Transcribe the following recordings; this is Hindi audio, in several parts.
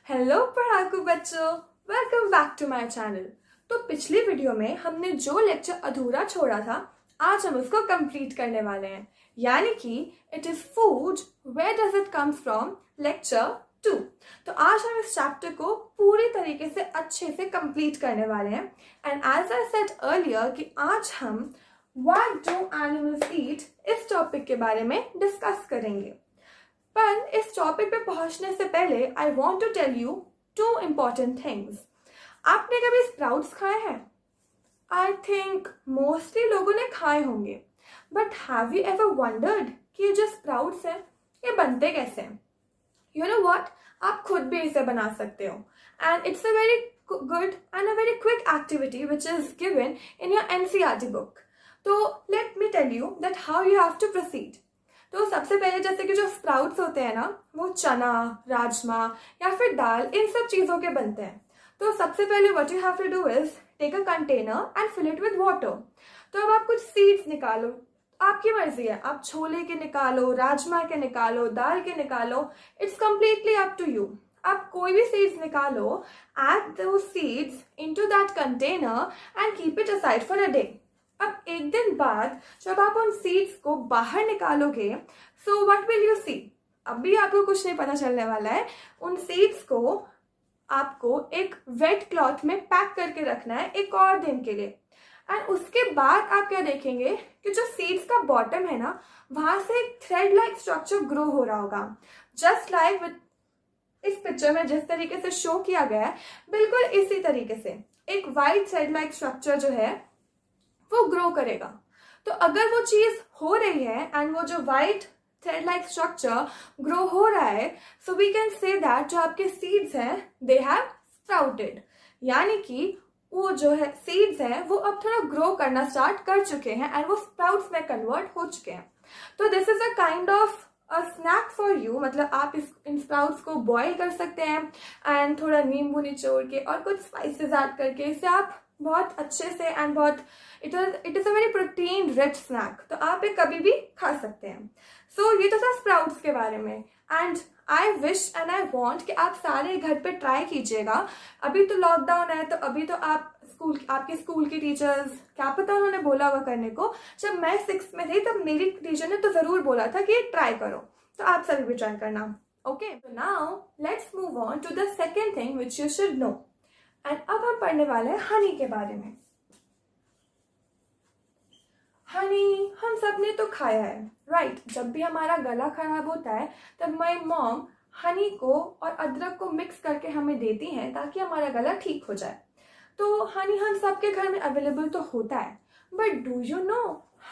हेलो पढ़ाकू बच्चों, welcome back to my channel. तो पिछली वीडियो में हमने जो लेक्चर अधूरा छोड़ा था, आज हम उसको कंप्लीट करने वाले हैं, यानी कि it is food, where does it comes from, lecture 2। तो आज हम इस चैप्टर को पूरी तरीके से अच्छे से कंप्लीट करने वाले हैं। And as I said earlier कि आज हम व्हाट डू एनिमल्स ईट इस टॉपिक के बारे में डिस्कस करेंगे। पर इस टॉपिक पे पहुंचने से पहले I want to tell you 2 important things. आपने कभी स्प्राउट्स खाए हैं? आई थिंक मोस्टली लोगों ने खाए होंगे, but have you ever wondered कि ये जो स्प्राउट्स हैं ये बनते कैसे हैं? यू नो व्हाट, आप खुद भी इसे बना सकते हो, and it's a very good and a very quick activity which is given in your NCERT book. तो let me tell you that how you have to proceed. तो सबसे पहले जैसे कि जो स्प्राउट्स होते हैं ना, वो चना, राजमा या फिर दाल, इन सब चीज़ों के बनते हैं। तो सबसे पहले what you have to do is take a container and fill it with water. तो अब आप कुछ सीड्स निकालो, आपकी मर्जी है, आप छोले के निकालो, राजमा के निकालो, दाल के निकालो, it's completely up to you. आप कोई भी सीड्स निकालो, एड दो seeds into that container and keep it aside for a day. अब एक दिन बाद जब आप उन सीड्स को बाहर निकालोगे, so what will you see? अभी आपको कुछ नहीं पता चलने वाला है। उन सीड्स को आपको एक वेट क्लॉथ में पैक करके रखना है एक और दिन के लिए। एंड उसके बाद आप क्या देखेंगे कि जो सीड्स का बॉटम है ना, वहां से एक थ्रेड लाइक स्ट्रक्चर ग्रो हो रहा होगा, जस्ट लाइक विद इस पिक्चर में जिस तरीके से शो किया गया है, बिल्कुल इसी तरीके से एक वाइट थ्रेड लाइक स्ट्रक्चर जो है वो ग्रो करेगा। तो अगर वो चीज हो रही है एंड वो जो white thread like structure grow हो रहा है, so we can say that जो आपके सीड्स हैं दे हैव स्प्राउटेड, यानी कि वो जो है सीड्स हैं वो अब थोड़ा ग्रो करना स्टार्ट कर चुके हैं एंड वो स्प्राउट्स में कन्वर्ट हो चुके हैं। तो this is a kind of a snack for you, मतलब आप इन स्प्राउट्स को बॉईल कर सकते हैं एंड थोड़ा नींबू निचोड़ के और कुछ स्पाइसेस ऐड करके इसे आप बहुत अच्छे से एंड बहुत it is a very protein rich snack, तो आप ये कभी भी खा सकते हैं। सो ये तो था स्प्राउट्स के बारे में, and I wish and I want कि आप सारे घर पे ट्राई कीजिएगा। अभी तो लॉकडाउन है, तो अभी तो आप आपके स्कूल के टीचर्स, क्या पता उन्होंने बोला होगा करने को। जब मैं 6th में थी तब मेरी टीचर ने तो जरूर बोला था कि ट्राई करो, तो आप सभी भी ट्राई करना। ओके, तो now let's move on to the second thing which you should know. And अब हम पढ़ने वाले हैं हनी के बारे में। हनी हम सब ने तो खाया है, राइट? जब भी हमारा गला खराब होता है तब माय मॉम हनी को और अदरक को मिक्स करके हमें देती हैं ताकि हमारा गला ठीक हो जाए। तो हनी हम सबके घर में अवेलेबल तो होता है, but do you know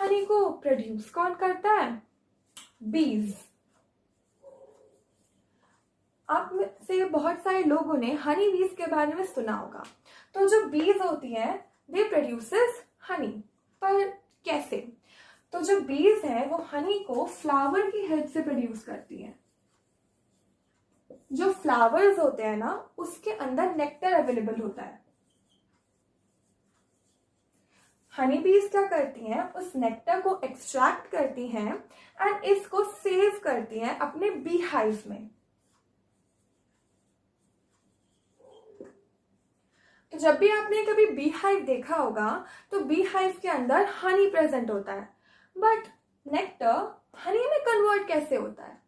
Honey को प्रोड्यूस कौन करता है? बीज। आप में से बहुत सारे लोगों ने हनी बीज के बारे में सुना होगा। तो जो बीज होती है दे प्रोड्यूसेस हनी, पर कैसे? तो जो बीज है वो हनी को फ्लावर की हेल्प से प्रोड्यूस करती है। जो फ्लावर्स होते हैं ना, उसके अंदर नेक्टर अवेलेबल होता है। हनी बीज क्या करती हैं? उस नेक्टर को एक्सट्रैक्ट करती हैं एंड इसको सेव करती हैं अपने बी हाइव में। तो जब भी आपने कभी बी हाइव देखा होगा तो बी हाइव के अंदर हनी प्रेजेंट होता है, बट नेक्टर हनी में कन्वर्ट कैसे होता है?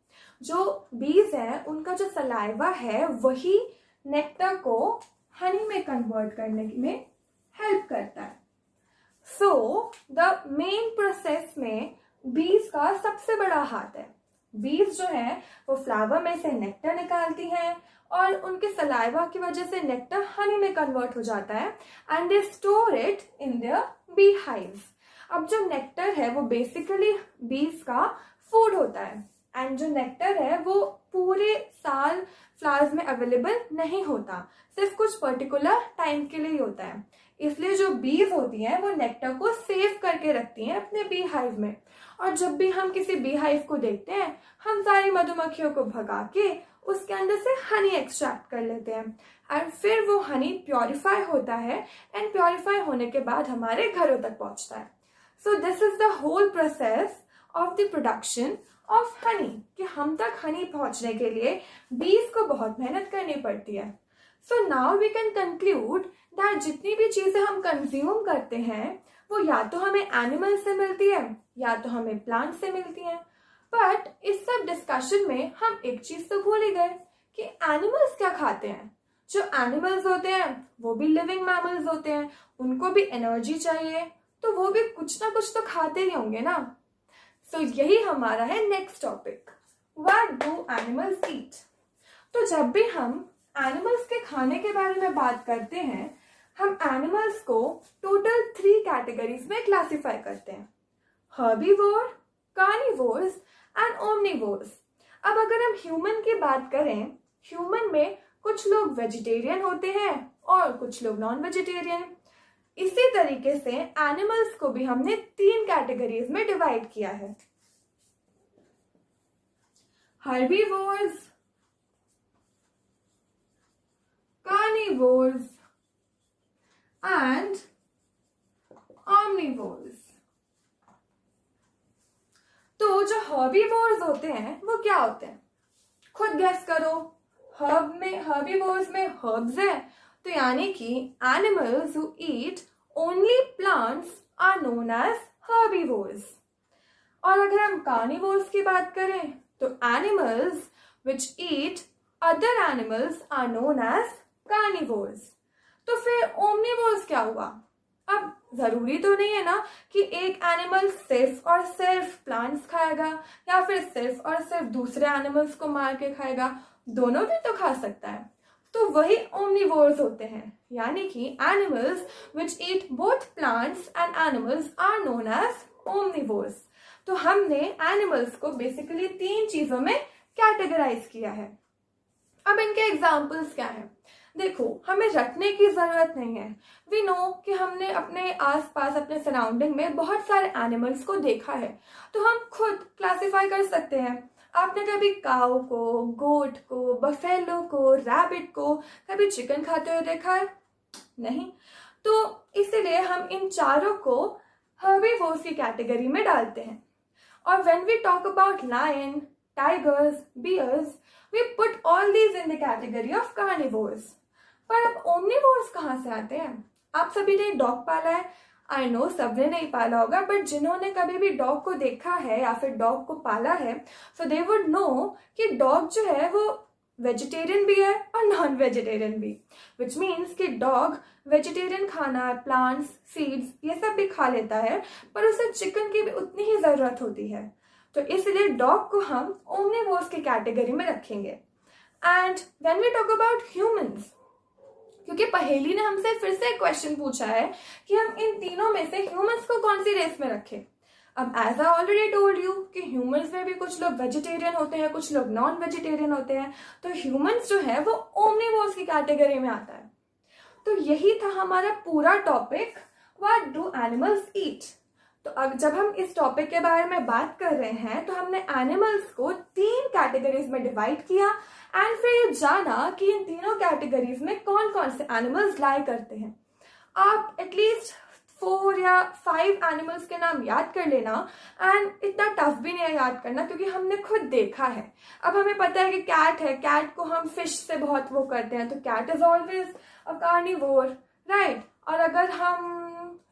जो बीज है उनका जो सलाइवा है वही नेक्टर को हनी में कन्वर्ट करने में हेल्प करता है। सो द मेन प्रोसेस में बीज का सबसे बड़ा हाथ है। बीज जो है वो फ्लावर में से नेक्टर निकालती हैं और उनके सलाइवा की वजह से नेक्टर हनी में कन्वर्ट हो जाता है and they store it in their bee hives. अब जो नेक्टर है वो बेसिकली बीज का फूड होता है, एंड जो नेक्टर है वो पूरे साल फ्लावर्स में अवेलेबल नहीं होता, सिर्फ कुछ पर्टिकुलर टाइम के लिए ही होता है। इसलिए जो बीज होती हैं वो नेक्टर को सेव करके रखती हैं अपने बी हाइव में, और जब भी हम किसी बी हाइव को देखते हैं हम सारी मधुमक्खियों को भगा के उसके अंदर से हनी एक्सट्रैक्ट कर लेते हैं, एंड फिर वो हनी प्योरीफाई होता है एंड प्योरीफाई होने के बाद हमारे घरों तक पहुंचता है। So this is the whole process of the production of honey, कि हम तक हनी पहुंचने के लिए बीज को बहुत मेहनत करनी पड़ती है. So now we can conclude that जितनी भी चीजें हम कंज्यूम करते हैं वो या तो हमें एनिमल से मिलती है या तो हमें प्लांट से मिलती है. बट इस सब डिस्कशन में हम एक चीज तो भूल ही गए कि एनिमल्स क्या खाते हैं. जो एनिमल्स होते हैं वो भी लिविंग मैमल्स होते हैं, उनको भी एनर्जी चाहिए, तो वो भी कुछ ना कुछ तो खाते ही होंगे ना. सो यही हमारा है next topic, what do animals eat. तो जब भी हम एनिमल्स के खाने के बारे में बात करते हैं, हम एनिमल्स को टोटल 3 कैटेगरीज में क्लासिफाई करते हैं, हर्बीवोर, कार्निवोर्स एंड ओमनिवोर्स. अब अगर हम ह्यूमन की बात करें, ह्यूमन में कुछ लोग वेजिटेरियन होते हैं और कुछ लोग नॉन वेजिटेरियन. इसी तरीके से एनिमल्स को भी हमने 3 कैटेगरीज में डिवाइड किया है, हर्बीवोर्स, कार्निवोर्स एंड ऑमनिवोर्स. तो जो हर्बीवोर्स होते हैं वो क्या होते हैं, खुद गेस करो. हर्बीवोर्स में हर्ब्स है, तो यानी कि animals who eat only plants are known as herbivores. और अगर हम कार्निवोर्स की बात करें तो animals which eat other animals are known as carnivores. तो फिर ओमनिवोर्स क्या हुआ. अब जरूरी तो नहीं है ना कि एक एनिमल सिर्फ और सिर्फ प्लांट्स खाएगा या फिर सिर्फ और सिर्फ दूसरे एनिमल्स को मार के खाएगा, दोनों भी तो खा सकता है. तो वही ओमनिवोर्स होते हैं, यानी कि animals which eat both plants and animals are known as omnivores. तो हमने एनिमल्स को बेसिकली 3 चीजों में कैटेगराइज किया है. अब इनके एग्जाम्पल्स क्या हैं. देखो, हमें रटने की जरूरत नहीं है. वी नो कि हमने अपने आसपास अपने सराउंडिंग में बहुत सारे एनिमल्स को देखा है, तो हम खुद क्लासिफाई कर सकते हैं. आपने कभी काऊ को, गोट को, बफेलो को, रैबिट को कभी चिकन खाते हुए देखा है? नहीं. तो इसीलिए हम इन चारों को हर्बीवोर्स की कैटेगरी में डालते हैं. और when we talk about lion, tigers, bears, we put all these in the category of carnivores. पर अब ओमनिवोर्स कहाँ से आते हैं. आप सभी ने डॉग पाला है. आई नो सबने नहीं पाला होगा, बट जिन्होंने कभी भी डॉग को देखा है या फिर डॉग को पाला है, सो दे वुड नो कि डॉग जो है वो वेजिटेरियन भी है और नॉन वेजिटेरियन भी. विच मीन्स कि डॉग वेजिटेरियन खाना, प्लांट्स, सीड्स ये सब भी खा लेता है, पर उसे चिकन की भी उतनी ही जरूरत होती है. तो इसलिए डॉग को हम ओमनिवोर्स की कैटेगरी में रखेंगे. And when we talk about humans, क्योंकि पहेली ने हमसे फिर से एक क्वेश्चन पूछा है कि हम इन तीनों में से ह्यूमंस को कौन सी रेस में रखें. अब as I already told you कि ह्यूमंस में भी कुछ लोग वेजिटेरियन होते हैं, कुछ लोग नॉन वेजिटेरियन होते हैं, तो ह्यूमंस जो है वो ओमनिवोर्स की कैटेगरी में आता है. तो यही था हमारा पूरा topic, what do animals eat. तो अब जब हम इस टॉपिक के बारे में बात कर रहे हैं तो हमने एनिमल्स को 3 कैटेगरीज में डिवाइड किया एंड फिर ये जाना कि इन तीनों कैटेगरीज में कौन कौन से एनिमल्स लाई करते हैं. आप एटलीस्ट 4 या 5 एनिमल्स के नाम याद कर लेना. एंड इतना टफ भी नहीं है याद करना, क्योंकि हमने खुद देखा है. अब हमें पता है कि कैट है, कैट को हम फिश से बहुत वो करते हैं, तो cat is always a carnivore, right. और अगर हम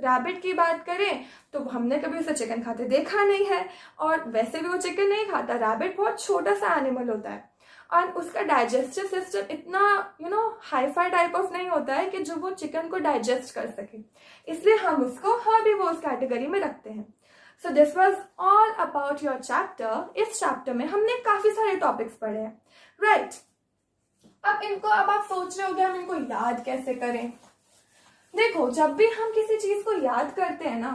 रैबिट की बात करें तो हमने कभी उसे चिकन खाते देखा नहीं है, और वैसे भी वो चिकन नहीं खाता. रैबिट बहुत छोटा सा एनिमल होता है और उसका डाइजेस्टिव सिस्टम इतना हाईफाई टाइप ऑफ नहीं होता है कि जो वो चिकन को डाइजेस्ट कर सके, इसलिए हम उसको हर्बीवोर्स कैटेगरी में रखते हैं. So this was all about your chapter. इस चैप्टर में हमने काफी सारे टॉपिक्स पढ़े हैं, राइट. अब आप सोच रहे होगे हम इनको याद कैसे करें. देखो, जब भी हम किसी चीज को याद करते हैं ना,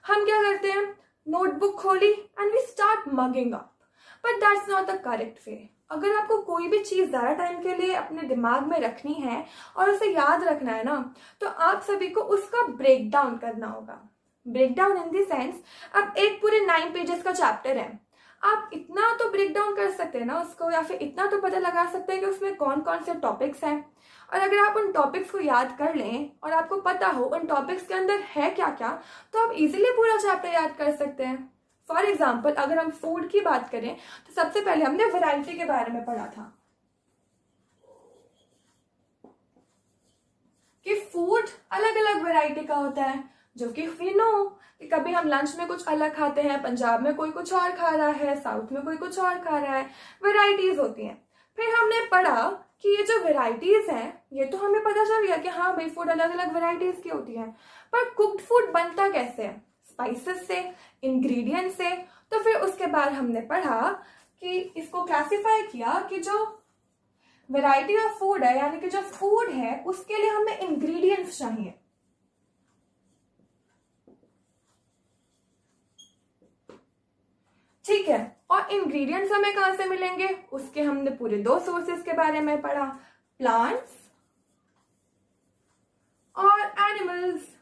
हम क्या करते हैं, नोटबुक खोली and we start mugging up. But that's not the correct way. अगर आपको कोई भी चीज ज्यादा टाइम के लिए अपने दिमाग में रखनी है और उसे याद रखना है ना, तो आप सभी को उसका ब्रेक डाउन करना होगा. Break down in the sense, अब एक पूरे 9 पेजेस का चैप्टर है, आप इतना तो ब्रेक डाउन कर सकते हैं ना उसको, या फिर इतना तो पता लगा सकते हैं कि उसमें कौन कौन से टॉपिक्स हैं. और अगर आप उन टॉपिक्स को याद कर लें और आपको पता हो उन टॉपिक्स के अंदर है क्या क्या, तो आप इजीली पूरा चैप्टर याद कर सकते हैं. फॉर एग्जाम्पल अगर हम फूड की बात करें तो सबसे पहले हमने वैरायटी के बारे में पढ़ा था कि फूड अलग अलग वैरायटी का होता है, जो कि वी नो कि कभी हम लंच में कुछ अलग खाते हैं, पंजाब में कोई कुछ और खा रहा है, साउथ में कोई कुछ और खा रहा है, वैरायटीज होती हैं। फिर हमने पढ़ा कि ये जो वैरायटीज हैं ये तो हमें पता चल गया कि हाँ भाई फूड अलग अलग वैरायटीज की होती है, पर कुक्ड फूड बनता कैसे है? स्पाइसेस से, इंग्रेडिएंट से। तो फिर उसके बाद हमने पढ़ा कि इसको क्लासिफाई किया कि जो वैरायटी ऑफ फूड है यानी कि जो फूड है उसके लिए हमें इंग्रेडिएंट्स चाहिए। ठीक है, और इंग्रेडिएंट्स हमें कहां से मिलेंगे? उसके हमने पूरे 2 सोर्सेस के बारे में पढ़ा, प्लांट्स और एनिमल्स।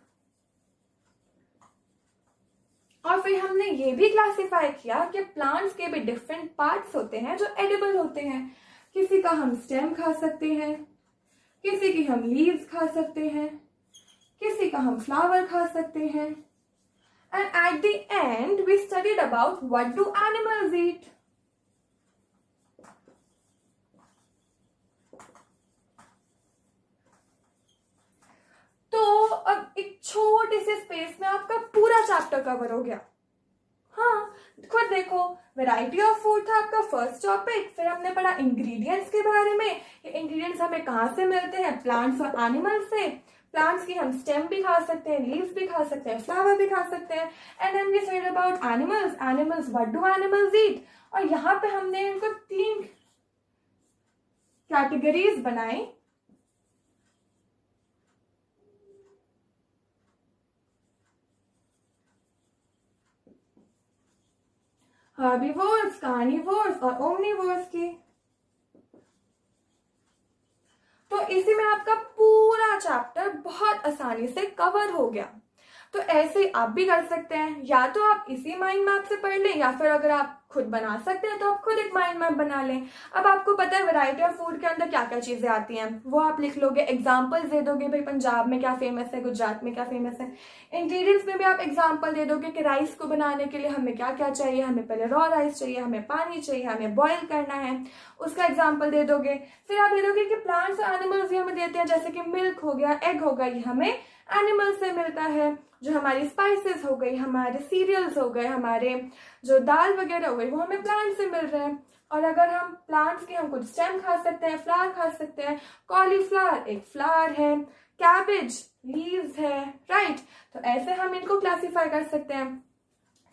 और फिर हमने ये भी क्लासिफाई किया कि प्लांट्स के भी डिफरेंट पार्ट्स होते हैं जो एडिबल होते हैं। किसी का हम स्टेम खा सकते हैं, किसी की हम लीव्स खा सकते हैं, किसी का हम फ्लावर खा सकते हैं। And at the end we studied about what do animals eat. तो अब एक छोटे से स्पेस में आपका पूरा चैप्टर कवर हो गया। हाँ, खुद देखो, वैरायटी ऑफ फूड था आपका फर्स्ट टॉपिक। फिर हमने पढ़ा इंग्रेडिएंट्स के बारे में, ये इंग्रेडिएंट्स हमें कहाँ से मिलते हैं? प्लांट्स और एनिमल्स से। प्लांट्स की हम स्टेम भी खा सकते हैं, लीव्स भी खा सकते हैं, फ्लावर भी खा सकते हैं। And then we studied about animals. Animals, what do animals eat? और यहाँ पे हमने इनको 3 कैटेगरीज बनाई। हर्बीवोर्स, कार्निवोर्स और ओमनीवोर्स की। तो इसी में आपका पूरा चैप्टर बहुत आसानी से कवर हो गया। तो ऐसे आप भी कर सकते हैं, या तो आप इसी माइंड मैप से पढ़ लें, या फिर अगर आप खुद बना सकते हैं तो आप खुद एक माइंड मैप बना लें। अब आपको पता है वैरायटी ऑफ फूड के अंदर क्या क्या चीजें आती हैं, वो आप लिख लोगे, एग्जाम्पल्स दे दोगे, भाई पंजाब में क्या फेमस है, गुजरात में क्या फेमस है। इंग्रेडिएंट्स में भी आप एग्जाम्पल दे दोगे कि राइस को बनाने के लिए हमें क्या क्या चाहिए, हमें पहले रॉ राइस चाहिए, हमें पानी चाहिए, हमें बॉयल करना है, उसका एग्जाम्पल दे दोगे। फिर आप दे दोगे कि प्लांट्स और एनिमल्स भी हमें देते हैं, जैसे कि मिल्क हो गया, एग हो गया, ये हमें एनिमल से मिलता है। जो हमारी स्पाइसेस हो गई, हमारे सीरियल्स हो गए, हमारे जो दाल वगैरह हो गई, वो हमें प्लांट से मिल रहे हैं। और अगर हम प्लांट्स के, हम कुछ स्टेम खा सकते हैं, फ्लावर खा सकते हैं। कॉलीफ्लावर एक फ्लावर है, कैबेज लीव्स है, राइट। तो ऐसे हम इनको क्लासिफाई कर सकते हैं।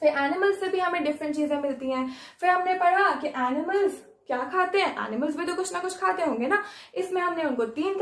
फिर एनिमल्स से भी हमें डिफरेंट चीजें मिलती हैं। फिर हमने पढ़ा कि एनिमल्स क्या खाते हैं, एनिमल्स भी तो कुछ ना कुछ खाते होंगे ना। इसमें हमने उनको 3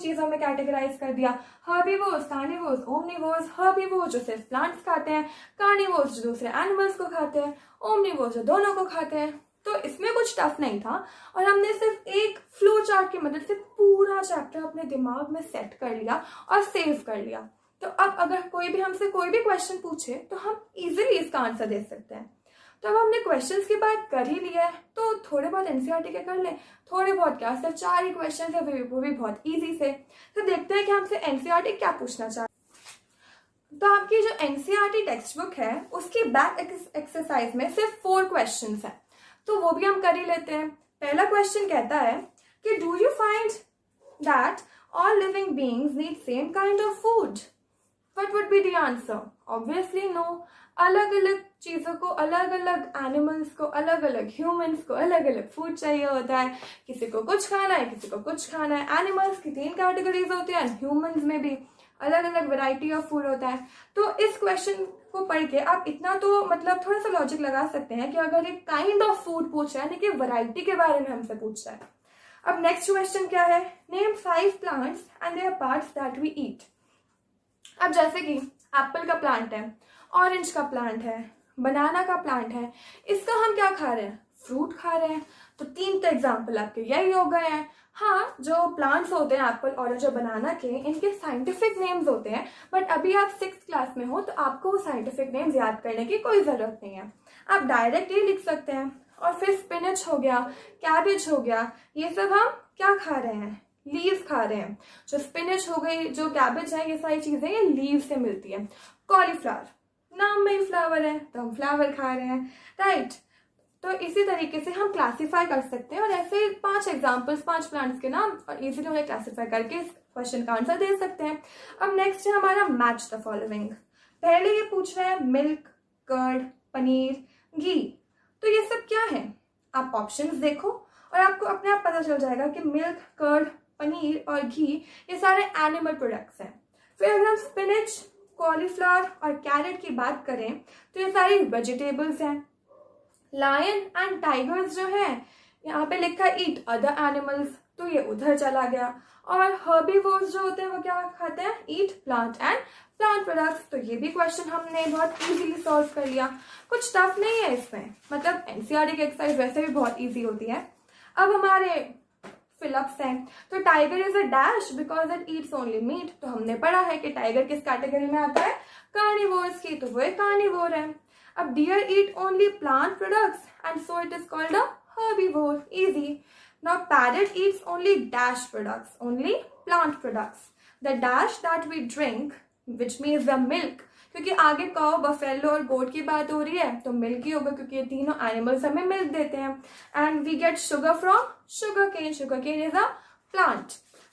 चीजों में कैटेगराइज कर दिया, हर्बीवोर्स, कार्निवोर्स, ओमनीवोर्स। हर्बीवोर्स जो सिर्फ प्लांट्स खाते हैं, कार्निवोर्स जो दूसरे एनिमल्स को खाते हैं, ओमनीवोर्स जो दोनों को खाते हैं। तो इसमें कुछ टफ नहीं था, और हमने सिर्फ एक फ्लो चार्ट की मदद से पूरा चैप्टर अपने दिमाग में सेट कर लिया और सेव कर लिया। तो अब अगर कोई भी हमसे कोई भी क्वेश्चन पूछे तो हम इजीली इसका आंसर दे सकते हैं। तो अब हमने क्वेश्चंस की बात कर ही लिया है, तो थोड़े बहुत एनसीईआरटी के कर लें। थोड़े बहुत क्या, सिर्फ 4 ही क्वेश्चन है, वो भी बहुत इजी से। तो देखते हैं कि हमसे एनसीईआरटी क्या पूछना चाहते हैं। तो आपकी जो एनसीईआरटी टेक्स्ट बुक है उसकी बैक एक्सरसाइज में सिर्फ 4 क्वेश्चंस हैं, तो वो भी हम कर ही लेते हैं। पहला क्वेश्चन कहता है कि do you find that all living beings need same kind of food? What would be the answer? Obviously no. अलग अलग चीजों को, अलग अलग एनिमल्स को, अलग अलग ह्यूमंस को अलग अलग फूड चाहिए होता है। किसी को कुछ खाना है, किसी को कुछ खाना है। एनिमल्स की 3 कैटेगरीज होती है, ह्यूमंस में भी अलग अलग वैरायटी ऑफ फूड होता है। तो इस क्वेश्चन को पढ़ के आप इतना तो मतलब थोड़ा सा लॉजिक लगा सकते हैं कि अगर एक काइंड ऑफ फूड पूछ रहा है, यानी कि वैरायटी के बारे में हमसे पूछ रहा है। अब नेक्स्ट क्वेश्चन क्या है? Name 5 plants and their parts that we eat. अब जैसे कि एप्पल का प्लांट है, ऑरेंज का प्लांट है, बनाना का प्लांट है, इसका हम क्या खा रहे हैं? फ्रूट खा रहे हैं। तो 3 तो एग्जाम्पल आपके यही हो गए हैं। हाँ, जो प्लांट्स होते हैं एप्पल, ऑरेंज और बनाना के, इनके साइंटिफिक नेम्स होते हैं, बट अभी आप 6th क्लास में हो तो आपको वो साइंटिफिक नेम्स याद करने की कोई जरूरत नहीं है, आप डायरेक्ट ये लिख सकते हैं। और फिर स्पिनच हो गया, कैबेज हो गया, ये सब हम क्या खा रहे हैं? लीव्स खा रहे हैं। जो स्पिनच हो गई, जो कैबेज है, ये सारी चीजें ये लीव से मिलती है। कॉलीफ्लावर, नाम में ही फ्लावर है तो हम फ्लावर खा रहे हैं, राइट। तो इसी तरीके से हम क्लासीफाई कर सकते हैं और ऐसे 5 एग्जाम्पल्स, 5 प्लांट्स के नाम और इजीली उन्हें क्लासीफाई करके इस क्वेश्चन का आंसर दे सकते हैं। अब नेक्स्ट है हमारा मैच द फॉलोइंग। पहले ये पूछ रहे हैं मिल्क, कर्ड, पनीर, घी। तो ये सब क्या है? आप ऑप्शंस देखो और आपको अपने आप पता चल जाएगा कि मिल्क, कर्ड, पनीर और घी ये सारे एनिमल प्रोडक्ट्स हैं। फिर अगर हम स्पिनच, कॉलीफ्लावर और कैरेट की बात करें तो ये सारी वेजिटेबल्स हैं। लायन एंड टाइगर्स जो है यहाँ पे लिखा है ईट अदर एनिमल्स, तो ये उधर चला गया। और हर्बीवोर्स जो होते हैं वो क्या खाते हैं? ईट प्लांट एंड प्लांट प्रोडक्ट्स। तो ये भी क्वेश्चन हमने बहुत इजीली सॉल्व कर लिया, कुछ टफ नहीं है इसमें, मतलब एनसीईआरटी की एक्सरसाइज वैसे भी बहुत इजी होती है। अब हमारे फिलअप्स हैं। तो tiger is a dash because it eats only meat. तो हमने पढ़ा है कि टाइगर किस कैटेगरी में आता है? कार्निवोर्स की, तो वो एक कार्निवोर है। अब deer eat only plant products and so it is called a herbivore, easy. Now parrot eats only dash products, only plant products. The dash that we drink which means the milk, क्योंकि आगे काउ, बफेलो और गोट की बात हो रही है तो मिल्क ही होगा क्योंकि ये तीनों एनिमल्स हमें मिल्क देते हैं। And we get sugar from sugar cane, sugar cane is a plant.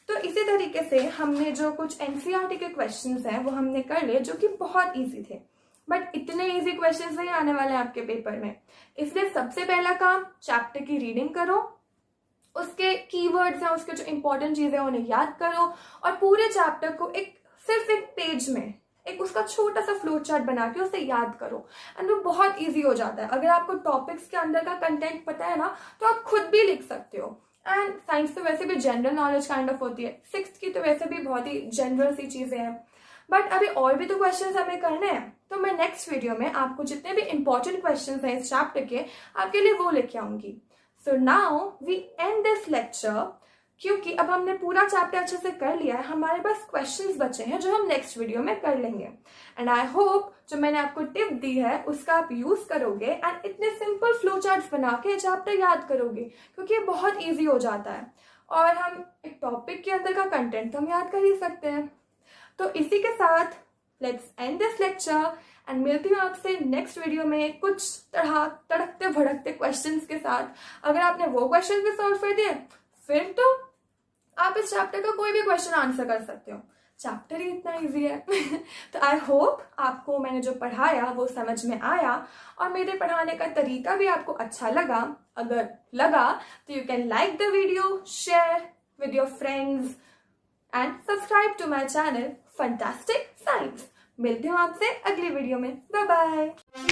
तो इसी तरीके से हमने जो कुछ एनसीईआरटी के क्वेश्चंस हैं वो हमने कर लिए, जो कि बहुत इजी थे। बट इतने इजी क्वेश्चंस नहीं आने वाले हैं आपके पेपर में, इसलिए सबसे पहला काम चैप्टर की रीडिंग करो, उसके कीवर्ड्स हैं, उसके जो इंपॉर्टेंट चीजें हैं उन्हें याद करो और पूरे चैप्टर को सिर्फ एक पेज में एक उसका छोटा सा फ्लो चार्ट बना के उसे याद करो एंड वो बहुत इजी हो जाता है। अगर आपको टॉपिक्स के अंदर का कंटेंट पता है ना तो आप खुद भी लिख सकते हो। एंड साइंस तो वैसे भी जनरल नॉलेज काइंड ऑफ होती है, 6th की तो वैसे भी बहुत ही जनरल सी चीजें हैं। बट अभी और भी तो क्वेश्चंस हमें करने हैं, तो मैं नेक्स्ट वीडियो में आपको जितने भी इंपॉर्टेंट क्वेश्चंस हैं इस चैप्टर के आपके लिए वो लेके आऊंगी। So now we end this lecture, क्योंकि अब हमने पूरा चैप्टर अच्छे से कर लिया है, हमारे पास क्वेश्चंस बचे हैं जो हम नेक्स्ट वीडियो में कर लेंगे। एंड आई होप जो मैंने आपको टिप दी है उसका आप यूज करोगे एंड इतने सिंपल फ्लो चार्ट्स बना के चैप्टर याद करोगे, क्योंकि ये बहुत ईजी हो जाता है और हम एक टॉपिक के अंदर का कंटेंट तो हम याद कर ही सकते हैं। तो इसी के साथ let's end this lecture and मिलती हूँ आपसे नेक्स्ट वीडियो में कुछ तड़कते भड़कते क्वेश्चंस के साथ। अगर आपने वो क्वेश्चन भी सॉल्व कर दिए फिर तो आप इस चैप्टर का कोई भी क्वेश्चन आंसर कर सकते हो, चैप्टर ही इतना इजी है। तो आई होप आपको मैंने जो पढ़ाया वो समझ में आया और मेरे पढ़ाने का तरीका भी आपको अच्छा लगा। अगर लगा तो you can like the video, share with your friends and subscribe to my channel Fantastic Science. मिलती हूँ आपसे अगली वीडियो में, बाय बाय।